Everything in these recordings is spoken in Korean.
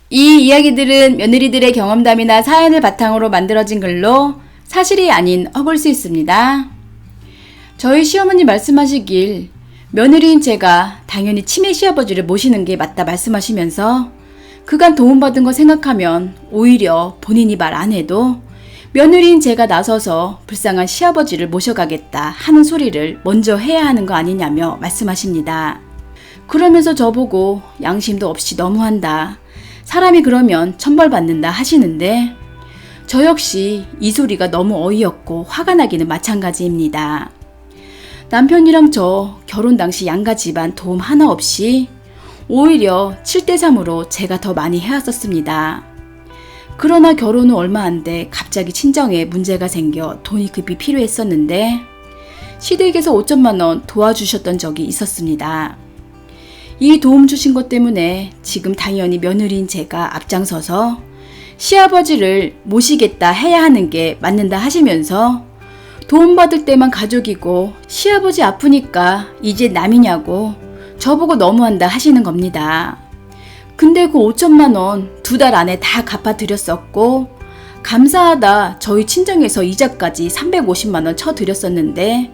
이 이야기들은 며느리들의 경험담이나 사연을 바탕으로 만들어진 글로 사실이 아닌 허구일 수 있습니다. 저희 시어머니 말씀하시길 며느리인 제가 당연히 치매 시아버지를 모시는 게 맞다 말씀하시면서 그간 도움받은 거 생각하면 오히려 본인이 말 안 해도 며느리인 제가 나서서 불쌍한 시아버지를 모셔가겠다 하는 소리를 먼저 해야 하는 거 아니냐며 말씀하십니다. 그러면서 저보고 양심도 없이 너무한다. 사람이 그러면 천벌받는다 하시는데 저 역시 이 소리가 너무 어이없고 화가 나기는 마찬가지입니다. 남편이랑 저 결혼 당시 양가 집안 도움 하나 없이 오히려 7대3으로 제가 더 많이 해왔었습니다. 그러나 결혼 후 얼마 안 돼 갑자기 친정에 문제가 생겨 돈이 급히 필요했었는데 시댁에서 5천만 원 도와주셨던 적이 있었습니다. 이 도움 주신 것 때문에 지금 당연히 며느리인 제가 앞장서서 시아버지를 모시겠다 해야 하는 게 맞는다 하시면서 도움받을 때만 가족이고 시아버지 아프니까 이제 남이냐고 저보고 너무한다 하시는 겁니다. 근데 그 5천만 원 2달 안에 다 갚아드렸었고 감사하다 저희 친정에서 이자까지 350만 원 쳐드렸었는데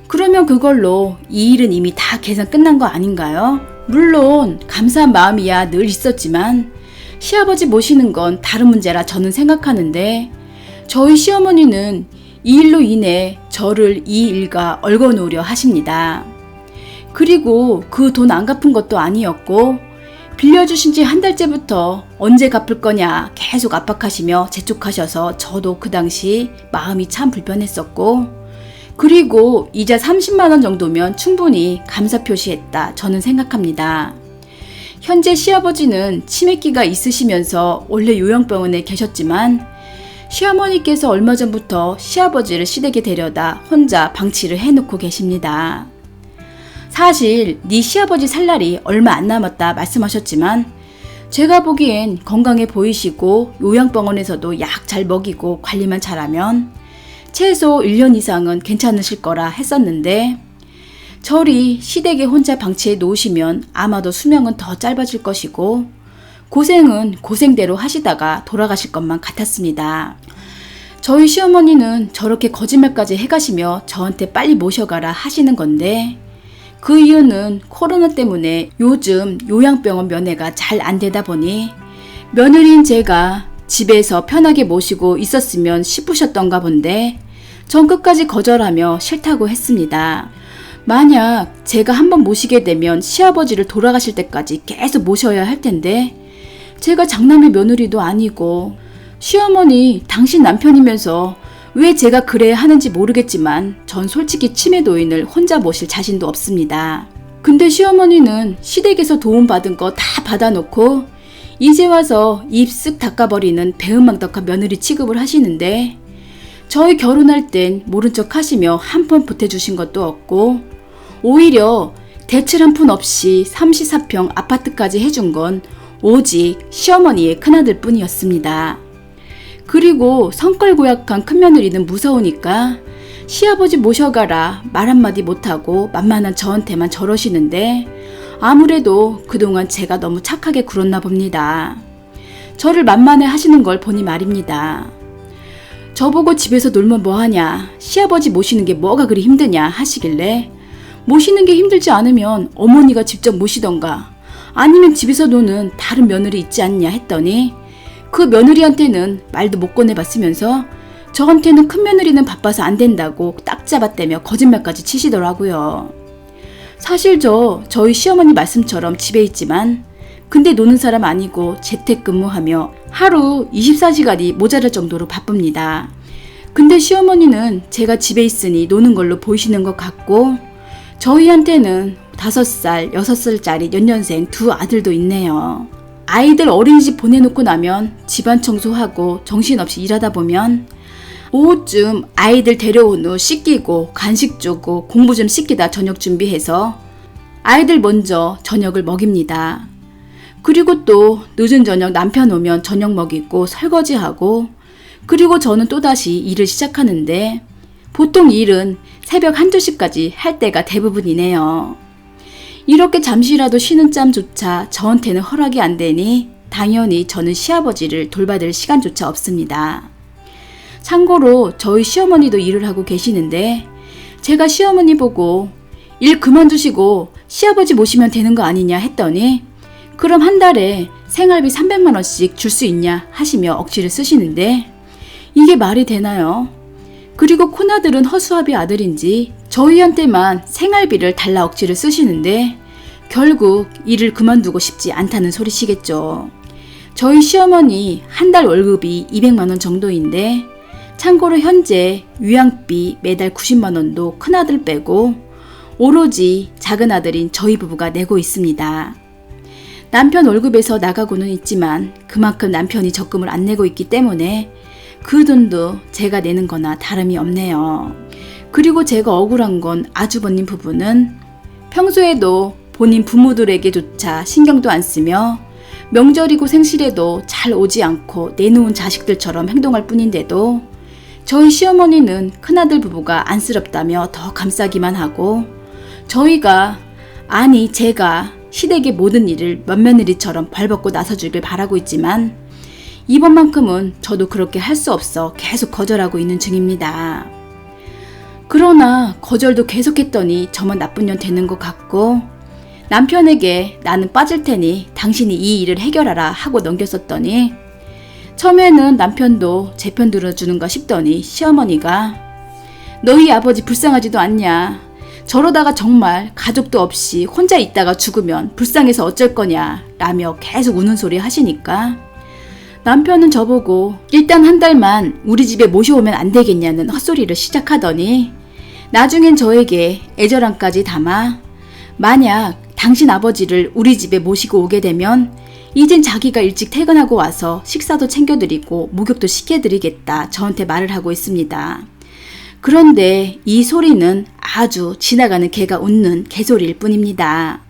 그러면 그걸로 이 일은 이미 다 계산 끝난 거 아닌가요? 물론 감사한 마음이야 늘 있었지만 시아버지 모시는 건 다른 문제라 저는 생각하는데 저희 시어머니는 이 일로 인해 저를 이 일과 얽어놓으려 하십니다. 그리고 그 돈 안 갚은 것도 아니었고 빌려주신 지 한 달째부터 언제 갚을 거냐 계속 압박하시며 재촉하셔서 저도 그 당시 마음이 참 불편했었고 그리고 이자 30만 원 정도면 충분히 감사 표시했다 저는 생각합니다. 현재 시아버지는 치매기가 있으시면서 원래 요양병원에 계셨지만 시어머니께서 얼마 전부터 시아버지를 시댁에 데려다 혼자 방치를 해놓고 계십니다. 사실 네 시아버지 살 날이 얼마 안 남았다 말씀하셨지만 제가 보기엔 건강해 보이시고 요양병원에서도 약 잘 먹이고 관리만 잘하면 최소 1년 이상은 괜찮으실 거라 했었는데 저리 시댁에 혼자 방치해 놓으시면 아마도 수명은 더 짧아질 것이고 고생은 고생대로 하시다가 돌아가실 것만 같았습니다. 저희 시어머니는 저렇게 거짓말까지 해가시며 저한테 빨리 모셔가라 하시는 건데 그 이유는 코로나 때문에 요즘 요양병원 면회가 잘 안 되다 보니 며느리인 제가 집에서 편하게 모시고 있었으면 싶으셨던가 본데 전 끝까지 거절하며 싫다고 했습니다. 만약 제가 한번 모시게 되면 시아버지를 돌아가실 때까지 계속 모셔야 할 텐데 제가 장남의 며느리도 아니고 시어머니 당신 남편이면서 왜 제가 그래야 하는지 모르겠지만 전 솔직히 치매 노인을 혼자 모실 자신도 없습니다. 근데 시어머니는 시댁에서 도움받은 거 다 받아놓고 이제 와서 입 쓱 닦아버리는 배은망덕한 며느리 취급을 하시는데 저희 결혼할 땐 모른 척 하시며 한 푼 보태주신 것도 없고 오히려 대출 한 푼 없이 34평 아파트까지 해준 건 오직 시어머니의 큰아들 뿐이었습니다. 그리고 성깔 고약한 큰며느리는 무서우니까 시아버지 모셔가라 말 한마디 못하고 만만한 저한테만 저러시는데 아무래도 그동안 제가 너무 착하게 굴었나 봅니다. 저를 만만해 하시는 걸 보니 말입니다. 저보고 집에서 놀면 뭐하냐 시아버지 모시는 게 뭐가 그리 힘드냐 하시길래 모시는 게 힘들지 않으면 어머니가 직접 모시던가 아니면 집에서 노는 다른 며느리 있지 않냐 했더니 그 며느리한테는 말도 못 꺼내봤으면서 저한테는 큰 며느리는 바빠서 안 된다고 딱 잡아대며 거짓말까지 치시더라고요. 사실 저희 시어머니 말씀처럼 집에 있지만 근데 노는 사람 아니고 재택근무하며 하루 24시간이 모자랄 정도로 바쁩니다. 근데 시어머니는 제가 집에 있으니 노는 걸로 보이시는 것 같고 저희한테는 5살, 6살짜리 연년생 2 아들도 있네요. 아이들 어린이집 보내놓고 나면 집안 청소하고 정신없이 일하다 보면 오후쯤 아이들 데려온 후 씻기고 간식 주고 공부 좀 시키다 저녁 준비해서 아이들 먼저 저녁을 먹입니다. 그리고 또 늦은 저녁 남편 오면 저녁 먹이고 설거지하고 그리고 저는 또다시 일을 시작하는데 보통 일은 새벽 1~2시까지 할 때가 대부분이네요. 이렇게 잠시라도 쉬는 짬조차 저한테는 허락이 안 되니 당연히 저는 시아버지를 돌봐줄 시간조차 없습니다. 참고로 저희 시어머니도 일을 하고 계시는데 제가 시어머니 보고 일 그만두시고 시아버지 모시면 되는 거 아니냐 했더니 그럼 한 달에 생활비 300만 원씩 줄 수 있냐 하시며 억지를 쓰시는데 이게 말이 되나요? 그리고 큰아들은 허수아비 아들인지 저희한테만 생활비를 달라 억지를 쓰시는데 결국 일을 그만두고 싶지 않다는 소리시겠죠. 저희 시어머니 한 달 월급이 200만 원 정도인데 참고로 현재 위안비 매달 90만 원도 큰아들 빼고 오로지 작은 아들인 저희 부부가 내고 있습니다. 남편 월급에서 나가고는 있지만 그만큼 남편이 적금을 안 내고 있기 때문에 그 돈도 제가 내는 거나 다름이 없네요. 그리고 제가 억울한 건 아주버님 부부는 평소에도 본인 부모들에게조차 신경도 안 쓰며 명절이고 생실에도 잘 오지 않고 내놓은 자식들처럼 행동할 뿐인데도 저희 시어머니는 큰아들 부부가 안쓰럽다며 더 감싸기만 하고 제가 시댁의 모든 일을 맏며느리처럼 벌벗고 나서주길 바라고 있지만 이번만큼은 저도 그렇게 할 수 없어 계속 거절하고 있는 중입니다. 그러나 거절도 계속했더니 저만 나쁜 년 되는 것 같고 남편에게 나는 빠질 테니 당신이 이 일을 해결하라 하고 넘겼었더니 처음에는 남편도 제 편 들어주는가 싶더니 시어머니가 너희 아버지 불쌍하지도 않냐. 저러다가 정말 가족도 없이 혼자 있다가 죽으면 불쌍해서 어쩔 거냐 라며 계속 우는 소리 하시니까 남편은 저보고 일단 한 달만 우리 집에 모셔오면 안 되겠냐는 헛소리를 시작하더니 나중엔 저에게 애절함까지 담아 만약 당신 아버지를 우리 집에 모시고 오게 되면 이젠 자기가 일찍 퇴근하고 와서 식사도 챙겨드리고 목욕도 시켜드리겠다 저한테 말을 하고 있습니다. 그런데 이 소리는 아주 지나가는 개가 웃는 개소리일 뿐입니다.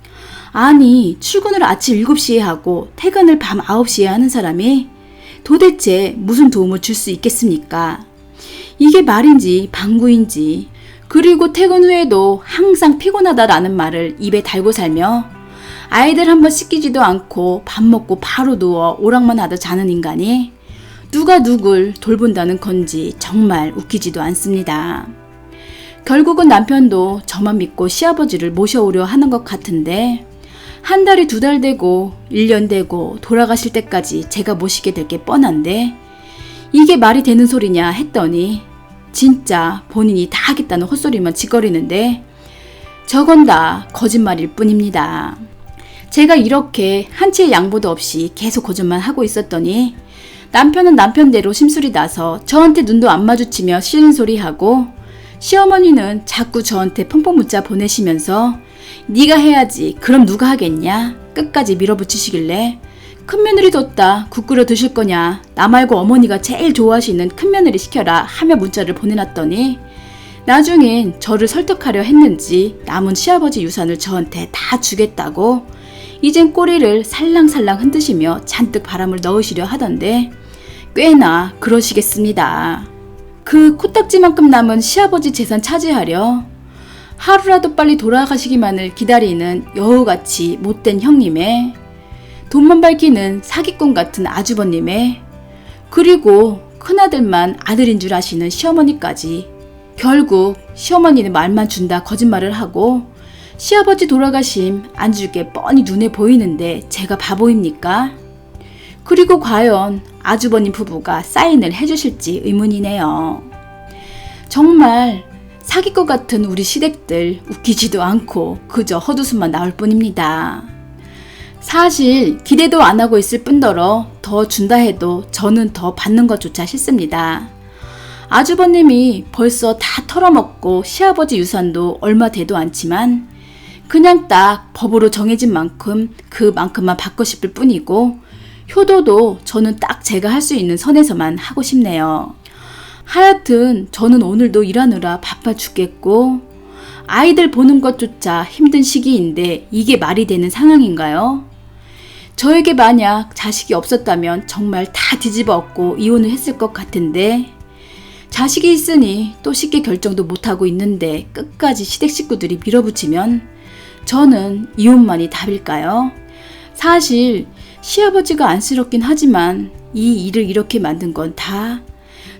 아니 출근을 아침 7시에 하고 퇴근을 밤 9시에 하는 사람이 도대체 무슨 도움을 줄 수 있겠습니까? 이게 말인지 방구인지 그리고 퇴근 후에도 항상 피곤하다라는 말을 입에 달고 살며 아이들 한번 씻기지도 않고 밥 먹고 바로 누워 오락만 하다 자는 인간이 누가 누굴 돌본다는 건지 정말 웃기지도 않습니다. 결국은 남편도 저만 믿고 시아버지를 모셔오려 하는 것 같은데 한 달이 2달 되고 1년 되고 돌아가실 때까지 제가 모시게 될 게 뻔한데 이게 말이 되는 소리냐 했더니 진짜 본인이 다 하겠다는 헛소리만 짓거리는데 저건 다 거짓말일 뿐입니다. 제가 이렇게 한치의 양보도 없이 계속 거짓말 하고 있었더니 남편은 남편대로 심술이 나서 저한테 눈도 안 마주치며 싫은 소리 하고 시어머니는 자꾸 저한테 펑펑 문자 보내시면서 네가 해야지 그럼 누가 하겠냐 끝까지 밀어붙이시길래 큰며느리 뒀다 국 끓여 드실 거냐 나 말고 어머니가 제일 좋아하시는 큰며느리 시켜라 하며 문자를 보내놨더니 나중엔 저를 설득하려 했는지 남은 시아버지 유산을 저한테 다 주겠다고 이젠 꼬리를 살랑살랑 흔드시며 잔뜩 바람을 넣으시려 하던데 꽤나 그러시겠습니다. 그 코딱지만큼 남은 시아버지 재산 차지하려 하루라도 빨리 돌아가시기만을 기다리는 여우같이 못된 형님의 돈만 밝히는 사기꾼 같은 아주버님의 그리고 큰아들만 아들인 줄 아시는 시어머니까지 결국 시어머니는 말만 준다 거짓말을 하고 시아버지 돌아가심 안 줄게 뻔히 눈에 보이는데 제가 바보입니까? 그리고 과연 아주버님 부부가 사인을 해주실지 의문이네요. 정말 사기꾼 같은 우리 시댁들 웃기지도 않고 그저 헛웃음만 나올 뿐입니다. 사실 기대도 안 하고 있을 뿐더러 더 준다 해도 저는 더 받는 것조차 싫습니다. 아주버님이 벌써 다 털어먹고 시아버지 유산도 얼마 되도 않지만 그냥 딱 법으로 정해진 만큼 그만큼만 받고 싶을 뿐이고 효도도 저는 딱 제가 할 수 있는 선에서만 하고 싶네요. 하여튼 저는 오늘도 일하느라 바빠 죽겠고 아이들 보는 것조차 힘든 시기인데 이게 말이 되는 상황인가요? 저에게 만약 자식이 없었다면 정말 다 뒤집어 엎고 이혼을 했을 것 같은데 자식이 있으니 또 쉽게 결정도 못하고 있는데 끝까지 시댁 식구들이 밀어붙이면 저는 이혼만이 답일까요? 사실 시아버지가 안쓰럽긴 하지만 이 일을 이렇게 만든 건 다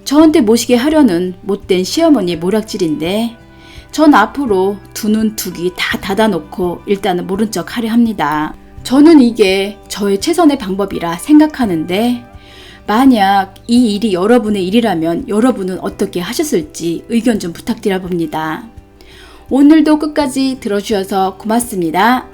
저한테 모시게 하려는 못된 시어머니의 모락질인데 전 앞으로 두 눈 두 귀 다 닫아놓고 일단은 모른 척 하려 합니다. 저는 이게 저의 최선의 방법이라 생각하는데 만약 이 일이 여러분의 일이라면 여러분은 어떻게 하셨을지 의견 좀 부탁드려 봅니다. 오늘도 끝까지 들어주셔서 고맙습니다.